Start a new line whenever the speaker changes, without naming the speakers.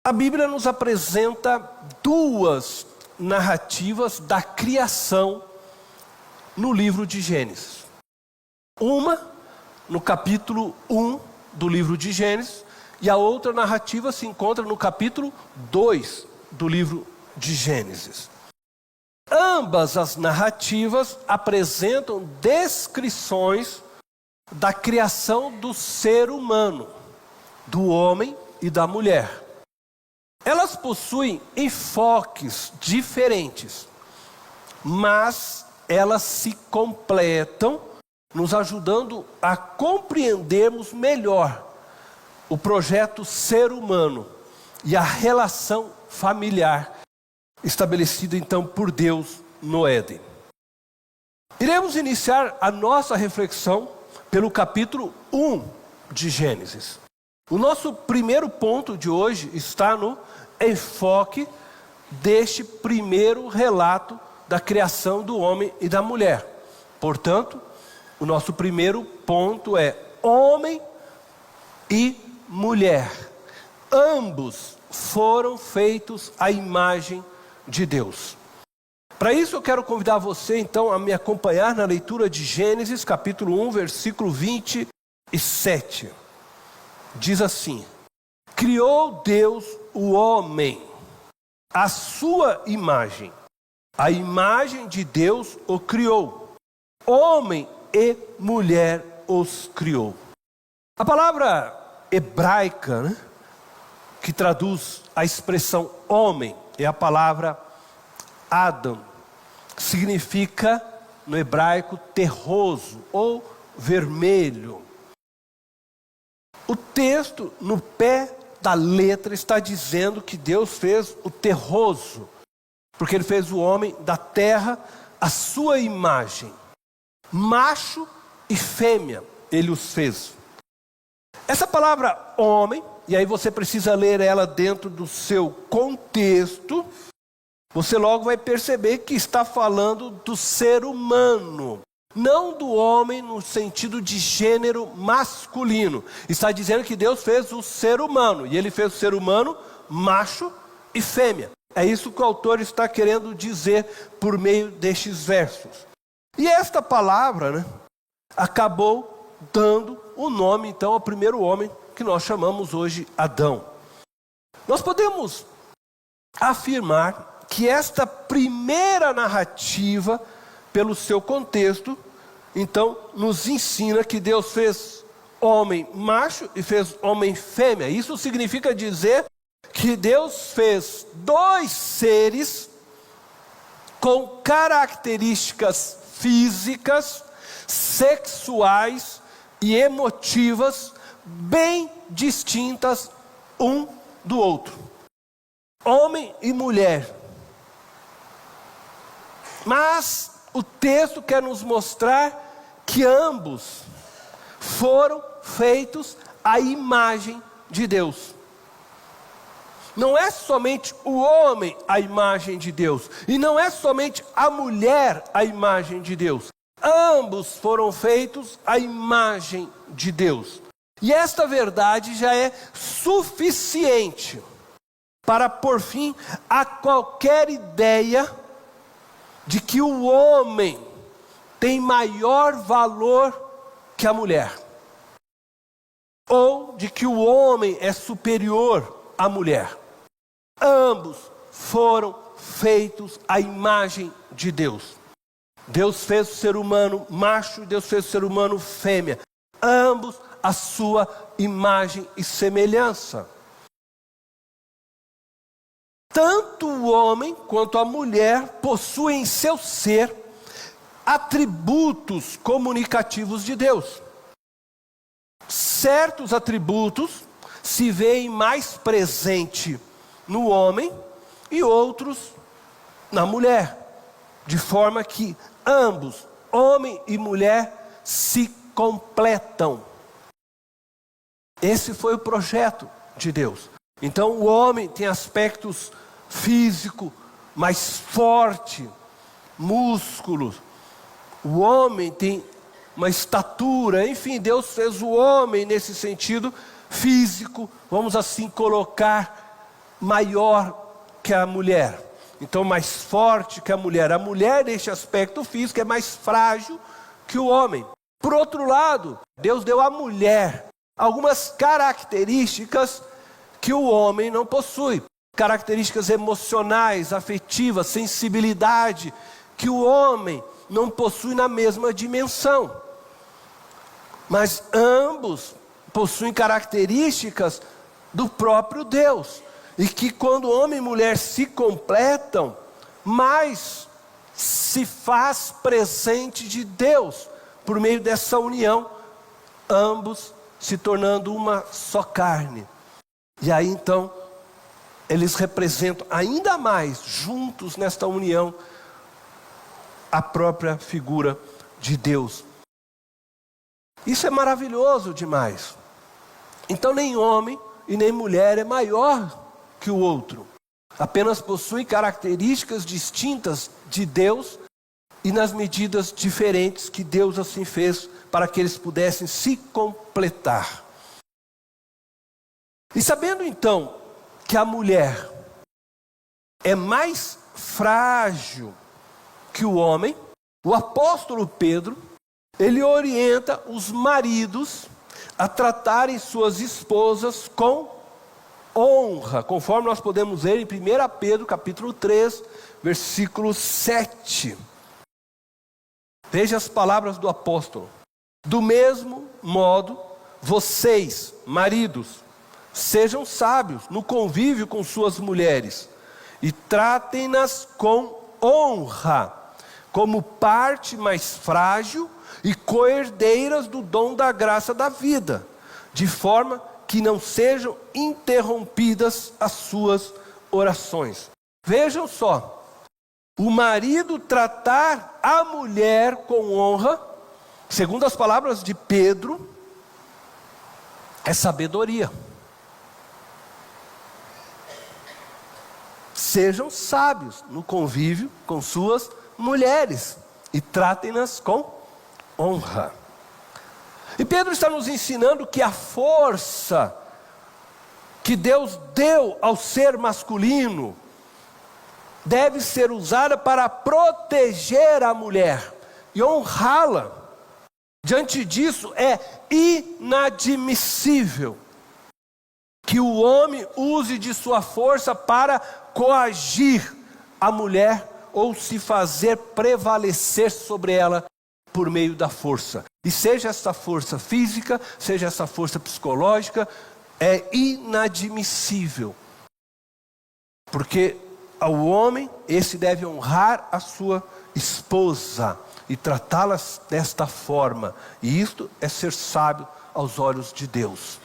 A Bíblia nos apresenta duas narrativas da criação no livro de Gênesis. Uma no capítulo 1 do livro de Gênesis e a outra narrativa se encontra no capítulo 2 do livro de Gênesis. Ambas as narrativas apresentam descrições da criação do ser humano, do homem e da mulher. Elas possuem enfoques diferentes, mas elas se completam, nos ajudando a compreendermos melhor o projeto ser humano e a relação familiar estabelecida então por Deus no Éden. Iremos iniciar a nossa reflexão pelo capítulo 1 de Gênesis. O nosso primeiro ponto de hoje está no enfoque deste primeiro relato da criação do homem e da mulher. Portanto, o nosso primeiro ponto é homem e mulher. Ambos foram feitos à imagem de Deus. Para isso eu quero convidar você então a me acompanhar na leitura de Gênesis capítulo 1, versículo 27. Diz assim: criou Deus o homem, à sua imagem. A imagem de Deus o criou. Homem e mulher os criou. A palavra hebraica, que traduz a expressão homem, é a palavra Adam. Significa, no hebraico, terroso ou vermelho. O texto, no pé da letra, está dizendo que Deus fez o terroso, porque Ele fez o homem da terra à sua imagem. Macho e fêmea, Ele os fez. Essa palavra homem, e aí você precisa ler ela dentro do seu contexto, você logo vai perceber que está falando do ser humano. Não do homem no sentido de gênero masculino. Está dizendo que Deus fez o ser humano. E Ele fez o ser humano macho e fêmea. É isso que o autor está querendo dizer por meio destes versos. E esta palavra, acabou dando o nome então ao primeiro homem, que nós chamamos hoje Adão. Nós podemos afirmar que esta primeira narrativa, pelo seu contexto, então nos ensina que Deus fez homem macho e fez homem fêmea. Isso significa dizer que Deus fez dois seres com características físicas, sexuais e emotivas bem distintas um do outro. Homem e mulher. Mas o texto quer nos mostrar que ambos foram feitos à imagem de Deus. Não é somente o homem a imagem de Deus, e não é somente a mulher a imagem de Deus. Ambos foram feitos à imagem de Deus. E esta verdade já é suficiente para pôr fim a qualquer ideia de que o homem tem maior valor que a mulher, ou de que o homem é superior à mulher. Ambos foram feitos à imagem de Deus. Deus fez o ser humano macho e Deus fez o ser humano fêmea. Ambos à sua imagem e semelhança. Tanto o homem quanto a mulher possuem em seu ser atributos comunicativos de Deus. Certos atributos se veem mais presente no homem e outros na mulher, de forma que ambos, homem e mulher, se completam. Esse foi o projeto de Deus. Então o homem tem aspectos físico mais forte, músculos. O homem tem uma estatura, enfim, Deus fez o homem nesse sentido físico, vamos assim colocar, maior que a mulher, então mais forte que a mulher. A mulher, neste aspecto físico, é mais frágil que o homem. Por outro lado, Deus deu à mulher algumas características que o homem não possui. Características emocionais, afetivas, sensibilidade, que o homem não possui na mesma dimensão. Mas ambos possuem características do próprio Deus. E que quando homem e mulher se completam, mais se faz presente de Deus, por meio dessa união, ambos se tornando uma só carne. E aí então, eles representam ainda mais, juntos nesta união, a própria figura de Deus. Isso é maravilhoso demais. Então nem homem e nem mulher é maior que o outro. Apenas possuem características distintas de Deus e nas medidas diferentes que Deus assim fez para que eles pudessem se completar. E sabendo então que a mulher é mais frágil que o homem, o apóstolo Pedro, ele orienta os maridos a tratarem suas esposas com honra, conforme nós podemos ver em 1 Pedro capítulo 3, versículo 7. Veja as palavras do apóstolo. Do mesmo modo, vocês, maridos, sejam sábios no convívio com suas mulheres e tratem-nas com honra, como parte mais frágil e coerdeiras do dom da graça da vida, de forma que não sejam interrompidas as suas orações. Vejam só, o marido tratar a mulher com honra, segundo as palavras de Pedro, é sabedoria. Sejam sábios no convívio com suas mulheres e tratem-nas com honra. E Pedro está nos ensinando que a força que Deus deu ao ser masculino deve ser usada para proteger a mulher e honrá-la. Diante disso, é inadmissível que o homem use de sua força para coagir a mulher ou se fazer prevalecer sobre ela por meio da força. E seja essa força física, seja essa força psicológica, é inadmissível. Porque ao homem, esse deve honrar a sua esposa e tratá-la desta forma. E isto é ser sábio aos olhos de Deus.